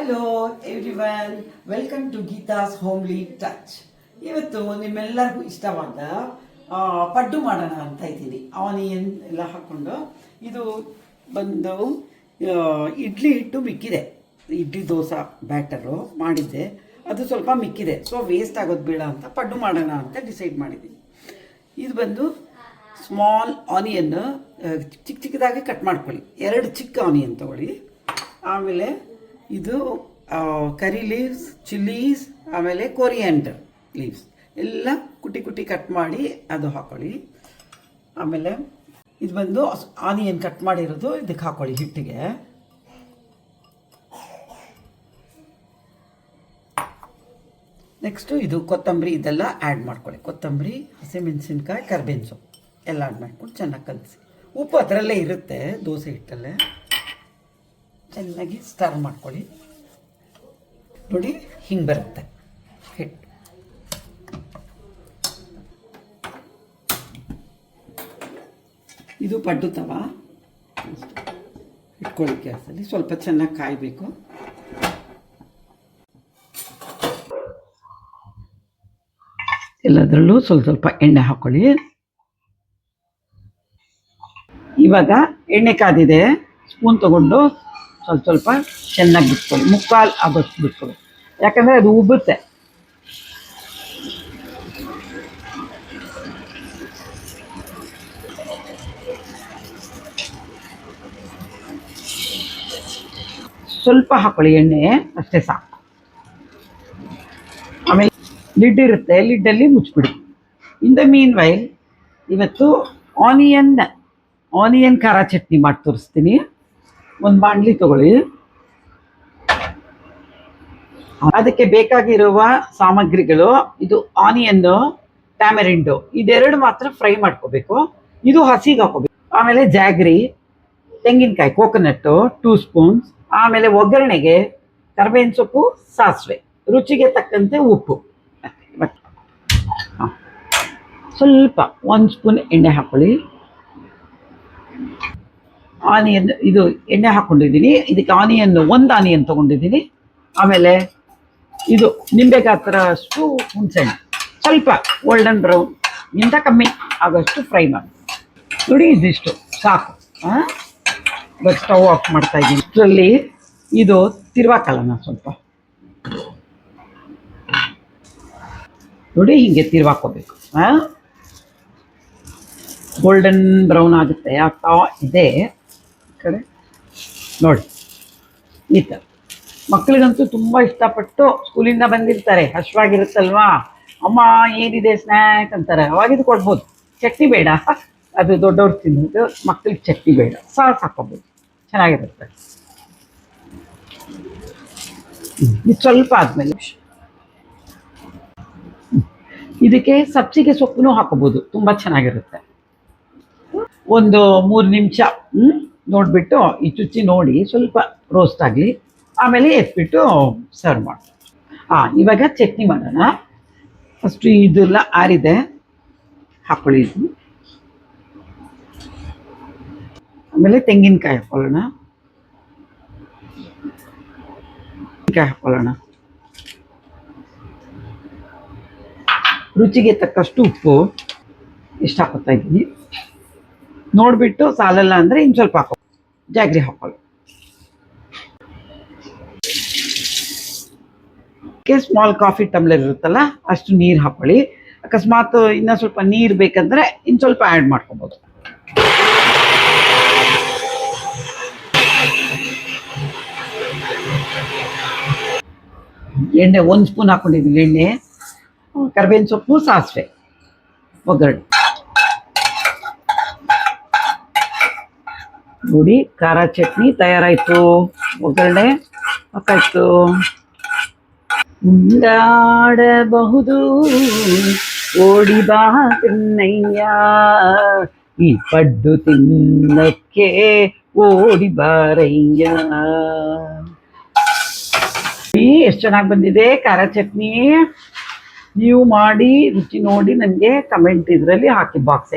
Hello everyone, welcome to Geeta's homely touch. ಇವತ್ತು ನಿಮ್ಮೆಲ್ಲರಿಗೂ ಇಷ್ಟವಾದ ಪಡ್ಡು ಮಾಡೋಣ ಅಂತ ಇದ್ದೀನಿ. ಆನಿಯನ್ ಎಲ್ಲ ಹಾಕ್ಕೊಂಡು. ಇದು ಬಂದು ಇಡ್ಲಿ ಹಿಟ್ಟು ಮಿಕ್ಕಿದೆ, ಇಡ್ಲಿ ದೋಸೆ ಬ್ಯಾಟರು ಮಾಡಿದ್ದೆ, ಅದು ಸ್ವಲ್ಪ ಮಿಕ್ಕಿದೆ. ಸೊ ವೇಸ್ಟ್ ಆಗೋದು ಬೇಡ ಅಂತ ಪಡ್ಡು ಮಾಡೋಣ ಅಂತ ಡಿಸೈಡ್ ಮಾಡಿದ್ದೀನಿ. ಇದು ಬಂದು ಸ್ಮಾಲ್ ಆನಿಯನ್ ಚಿಕ್ಕ ಚಿಕ್ಕದಾಗಿ ಕಟ್ ಮಾಡ್ಕೊಳ್ಳಿ. 2 ಚಿಕ್ಕ ಆನಿಯನ್ ತೊಗೊಳ್ಳಿ. ಆಮೇಲೆ ಇದು ಕರಿ ಲೀವ್ಸ್, ಚಿಲ್ಲೀಸ್, ಆಮೇಲೆ ಕೊರಿಯಾಂಡರ್ ಲೀವ್ಸ್ ಎಲ್ಲ ಕುಟಿ ಕುಟಿ ಕಟ್ ಮಾಡಿ ಅದು ಹಾಕ್ಕೊಳ್ಳಿ. ಆಮೇಲೆ ಇದು ಬಂದು ಆನಿಯನ್ ಕಟ್ ಮಾಡಿರೋದು ಇದಕ್ಕೆ ಹಾಕ್ಕೊಳ್ಳಿ ಹಿಟ್ಟಿಗೆ. ನೆಕ್ಸ್ಟು ಇದು ಕೊತ್ತಂಬರಿ, ಇದೆಲ್ಲ ಆ್ಯಡ್ ಮಾಡ್ಕೊಳ್ಳಿ. ಕೊತ್ತಂಬರಿ, ಹಸಿಮೆಣಸಿನ್ಕಾಯಿ, ಕರ್ಬೇವಿನ ಸೊಪ್ಪು ಎಲ್ಲ ಆ್ಯಡ್ ಮಾಡ್ಕೊಂಡು ಚೆನ್ನಾಗಿ ಕಲಸಿ. ಉಪ್ಪು ಅದರಲ್ಲೇ ಇರುತ್ತೆ, ದೋಸೆ ಹಿಟ್ಟಲ್ಲೇ. ಚೆನ್ನಾಗಿ ಸ್ಟರ್ ಮಾಡ್ಕೊಳ್ಳಿ. ನೋಡಿ ಹಿಂಗೆ ಬರುತ್ತೆ ಹಿಟ್ಟು. ಇದು ಪಡ್ಡು ತವ ಇಟ್ಕೊಳ್ಳಿ ಗ್ಯಾಸಲ್ಲಿ. ಸ್ವಲ್ಪ ಚೆನ್ನಾಗಿ ಕಾಯಬೇಕು. ಎಲ್ಲದರಲ್ಲೂ ಸ್ವಲ್ಪ ಸ್ವಲ್ಪ ಎಣ್ಣೆ ಹಾಕ್ಕೊಳ್ಳಿ. ಇವಾಗ ಎಣ್ಣೆ ಕಾದಿದೆ, ಸ್ಪೂನ್ ತಗೊಂಡು ಸ್ವಲ್ಪ ಸ್ವಲ್ಪ ಚೆನ್ನಾಗಿ ಬಿಟ್ಕೊಳ್ಳಿ. ಮುಕ್ಕಾಲು ಆಗೋಷ್ಟು ಬಿಟ್ಕೊಳ್ಳಿ, ಯಾಕಂದರೆ ಅದು ಉಬ್ಬುತ್ತೆ. ಸ್ವಲ್ಪ ಹಾಕೊಳ್ಳಿ ಎಣ್ಣೆ, ಅಷ್ಟೇ ಸಾಕು. ಆಮೇಲೆ ಲಿಡ್ ಇರುತ್ತೆ, ಲಿಡ್ಡಲ್ಲಿ ಮುಚ್ಚಿಬಿಡಿ. ಇನ್ ದ ಮೀನ್ ವೈಲ್ ಇವತ್ತು ಆನಿಯನ್ ಖಾರ ಚಟ್ನಿ ಮಾಡಿ ತೋರಿಸ್ತೀನಿ. ಒಂದು ಬಾಣಲಿ ತಗೊಳ್ಳಿ. ಅದಕ್ಕೆ ಬೇಕಾಗಿರುವ ಸಾಮಗ್ರಿಗಳು ಇದು ಆನಿಯನ್ನು, ಟ್ಯಾಮರಿಂಡು, ಇದೆರಡು ಮಾತ್ರ ಫ್ರೈ ಮಾಡ್ಕೋಬೇಕು. ಇದು ಹಸಿಗೆ ಹಾಕೋಬೇಕು. ಆಮೇಲೆ ಜಾಗ್ರಿ, ತೆಂಗಿನಕಾಯಿ, ಕೋಕೋನಟ್ಟು 2 ಸ್ಪೂನ್ಸ್. ಆಮೇಲೆ ಒಗ್ಗರಣೆಗೆ ಕರ್ಬೇವಿನ ಸೊಪ್ಪು, ಸಾಸಿವೆ, ರುಚಿಗೆ ತಕ್ಕಂತೆ ಉಪ್ಪು. ಸ್ವಲ್ಪ 1 ಸ್ಪೂನ್ ಎಣ್ಣೆ ಹಾಕೊಳ್ಳಿ. ಆನಿಯನ್, ಇದು ಎಣ್ಣೆ ಹಾಕ್ಕೊಂಡಿದ್ದೀನಿ. ಇದಕ್ಕೆ ಒಂದು ಆನಿಯನ್ ತೊಗೊಂಡಿದ್ದೀನಿ. ಆಮೇಲೆ ಇದು ನಿಂಬೆ ಗಾತ್ರ ಅಷ್ಟು ಹುಣಸೆಹಣ್ಣು, ಸ್ವಲ್ಪ ಗೋಲ್ಡನ್ ಬ್ರೌನ್ ಇಂದ ಕಮ್ಮಿ ಆಗೋಷ್ಟು ಫ್ರೈ ಮಾಡಿ. ನೋಡಿ ಇದಿಷ್ಟು ಸಾಕು. ಇವಾಗ ಸ್ಟವ್ ಆಫ್ ಮಾಡ್ತಾ ಇದ್ದೀನಿ. ಇದರಲ್ಲಿ ಇದು ತಿರ್ವಾಕಲ್ಲ ಸ್ವಲ್ಪ. ನೋಡಿ ಹಿಂಗೆ ತಿರ್ವಾಕೋಬೇಕು. ಗೋಲ್ಡನ್ ಬ್ರೌನ್ ಆಗುತ್ತೆ, ಆಗ್ತಾ ಇದೆ ಕಡೆ ನೋಡಿ. ಈ ಥರ ಮಕ್ಕಳಿಗಂತೂ ತುಂಬ ಇಷ್ಟಪಟ್ಟು ಸ್ಕೂಲಿಂದ ಬಂದಿರ್ತಾರೆ, ಹಶ್ವಾಗಿರುತ್ತಲ್ವಾ, ಅಮ್ಮ ಏನಿದೆ ಸ್ನ್ಯಾಕ್ ಅಂತಾರೆ. ಅವಾಗಿದು ಕೊಡ್ಬೋದು. ಚಟ್ನಿ ಬೇಡ, ಅದು ದೊಡ್ಡವ್ರು ತಿನ್ನೋದು, ಮಕ್ಕಳಿಗೆ ಚಟ್ನಿ ಬೇಡ, ಸಾಸ್ ಹಾಕೋಬೋದು, ಚೆನ್ನಾಗಿರುತ್ತೆ. ಇದು ಸ್ವಲ್ಪ ಆದಮೇಲೆ ಇದಕ್ಕೆ ಸಬ್ಸಿಗೆ ಸೊಪ್ಪು ಹಾಕೋಬೋದು, ತುಂಬ ಚೆನ್ನಾಗಿರುತ್ತೆ. ಒಂದು 3 ನಿಮಿಷ ನೋಡಿಬಿಟ್ಟು ಈ ಚುಚ್ಚಿ ನೋಡಿ ಸ್ವಲ್ಪ ರೋಸ್ಟ್ ಆಗಲಿ, ಆಮೇಲೆ ಎತ್ಬಿಟ್ಟು ಸರ್ವ್ ಮಾಡಿ. ಇವಾಗ ಚಟ್ನಿ ಮಾಡೋಣ. ಫಸ್ಟು ಇದೆಲ್ಲ ಆರಿದೆ, ಹಾಕ್ಕೊಳ್ಳಿ. ಇದು ಆಮೇಲೆ ತೆಂಗಿನಕಾಯಿ ಹಾಕ್ಕೊಳ್ಳೋಣ. ರುಚಿಗೆ ತಕ್ಕಷ್ಟು ಉಪ್ಪು ಎಷ್ಟು ಹಾಕೋತಾ ಇದ್ದೀನಿ ನೋಡಿಬಿಟ್ಟು, ಸಾಲಲ್ಲ ಅಂದರೆ ಇನ್ನು ಸ್ವಲ್ಪ ಹಾಕೋ. ಜಾಗ್ರಿ ಹಾಕೊಳ್ಳಿ. ಸ್ಮಾಲ್ ಕಾಫಿ ಟಮ್ಲರ್ ಇರುತ್ತಲ್ಲ ಅಷ್ಟು ನೀರು ಹಾಕೊಳ್ಳಿ. ಅಕಸ್ಮಾತ್ ಇನ್ನೂ ಸ್ವಲ್ಪ ನೀರು ಬೇಕಂದ್ರೆ ಇನ್ನು ಸ್ವಲ್ಪ ಆ್ಯಡ್ ಮಾಡ್ಕೊಬೋದು. ಎಣ್ಣೆ 1 ಸ್ಪೂನ್ ಹಾಕ್ಕೊಂಡಿದ್ದೀನಿ. ಎಣ್ಣೆ, ಕರ್ಬೇವಿನ ಸೊಪ್ಪು, ಸಾಸಿವೆ, ಒಗ್ಗರಣೆ. ನೋಡಿ ಖಾರ ಚಟ್ನಿ ತಯಾರಾಯಿತು. ಒಗ್ಗರಣೆ ಹಾಕಾಯ್ತು. ಉಂಡಾಡಬಹುದು ಓಡಿ ಬಾ ಕನ್ನಯ್ಯ, ಈ ಪಡ್ಡು ತಿನ್ನಕ್ಕೆ ಓಡಿ ಬಾರಯ್ಯ. ಎಷ್ಟು ಚೆನ್ನಾಗಿ ಬಂದಿದೆ ಖಾರ ಚಟ್ನಿ. ನೀವು ಮಾಡಿ ರುಚಿ ನೋಡಿ ನನಗೆ ಕಮೆಂಟ್ ಇದರಲ್ಲಿ ಹಾಕಿ ಬಾಕ್ಸ್.